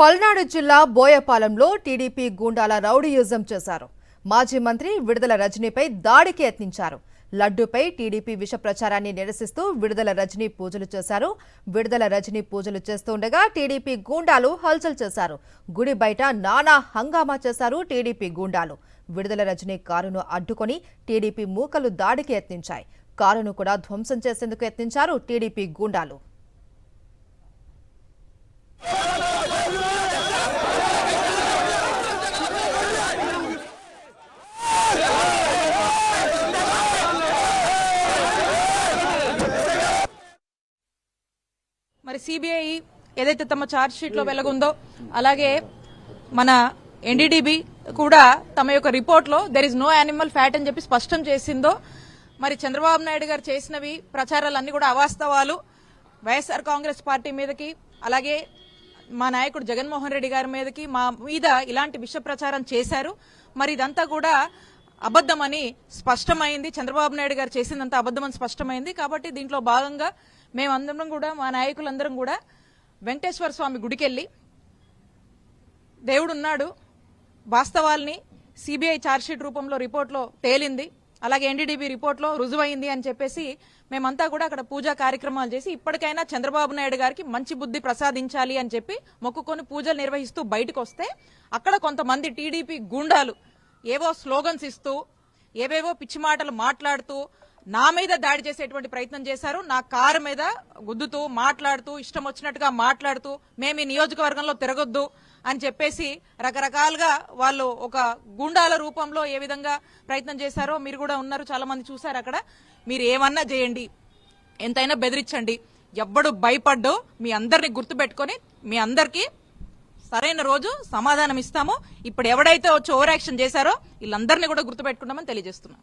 పల్నాడు జిల్లా బోయపాలెంలో టీడీపీ గూండాల రౌడీయిజం చేశారు. మాజీ మంత్రి విడుదల రజనీపై దాడికి యత్నించారు. లడ్డూపై టీడీపీ విష ప్రచారాన్ని నిరసిస్తూ విడుదల రజనీ పూజలు చేశారు. విడుదల రజనీ పూజలు చేస్తుండగా టీడీపీ గూండాలు హల్చల్ చేశారు. గుడి బయట నానా హంగామా చేశారు టీడీపీ గూండాలు. విడుదల రజనీ కారును అడ్డుకొని టీడీపీ మూకలు దాడికి యత్నించాయి. కారును కూడా ధ్వంసం చేసేందుకు యత్నించారు టీడీపీ గూండాలు. మరి సిబిఐ ఏదైతే తమ ఛార్జ్ షీట్ లో వెలగుందో అలాగే మన ఎన్డీడీబీ కూడా తమ యొక్క రిపోర్ట్ లో there is no animal fat అని చెప్పి స్పష్టం చేసిందో, మరి చంద్రబాబు నాయుడు గారు చేసినవి ప్రచారాలన్నీ కూడా అవాస్తవాలు. వైఎస్ఆర్ కాంగ్రెస్ పార్టీ మీదకి అలాగే మా నాయకుడు జగన్మోహన్ రెడ్డి గారి మీదకి మా మీద ఇలాంటి విష ప్రచారం చేశారు. మరి ఇదంతా కూడా అబద్దమని స్పష్టమైంది. చంద్రబాబు నాయుడు గారు చేసిందంతా అబద్దమని స్పష్టమైంది. కాబట్టి దీంట్లో భాగంగా మేమందరం కూడా మా నాయకులందరం కూడా వెంకటేశ్వర స్వామి గుడికెళ్లి దేవుడున్నాడు, వాస్తవాల్ని సిబిఐ ఛార్జ్షీట్ రూపంలో రిపోర్ట్లో తేలింది, అలాగే ఎన్డీడీబీ రిపోర్ట్లో రుజువైంది అని చెప్పేసి మేమంతా కూడా అక్కడ పూజా కార్యక్రమాలు చేసి ఇప్పటికైనా చంద్రబాబు నాయుడు గారికి మంచి బుద్ధి ప్రసాదించాలి అని చెప్పి మొక్కుకొని పూజలు నిర్వహిస్తూ బయటకు వస్తే అక్కడ కొంతమంది టీడీపీ గూండాలు ఏవో స్లోగన్స్ ఇస్తూ ఏవేవో పిచ్చి మాటలు మాట్లాడుతూ నా మీద దాడి చేసేటువంటి ప్రయత్నం చేశారు. నా కారు మీద గుద్దుతూ మాట్లాడుతూ ఇష్టం వచ్చినట్టుగా మాట్లాడుతూ మేము ఈ నియోజకవర్గంలో తిరగొద్దు అని చెప్పేసి రకరకాలుగా వాళ్ళు ఒక గుండాల రూపంలో ఏ విధంగా ప్రయత్నం చేశారో మీరు కూడా ఉన్నారు, చాలా మంది చూశారు. అక్కడ మీరు ఏమన్నా చేయండి, ఎంతైనా బెదిరించండి, ఎవ్వడు భయపడ్డో మీ అందరినీ గుర్తుపెట్టుకొని మీ అందరికీ సరైన రోజు సమాధానం ఇస్తాము. ఇప్పుడు ఎవడైతే వచ్చి ఓవర్ యాక్షన్ చేశారో వీళ్ళందరినీ కూడా గుర్తుపెట్టుకుంటామని తెలియజేస్తున్నాం.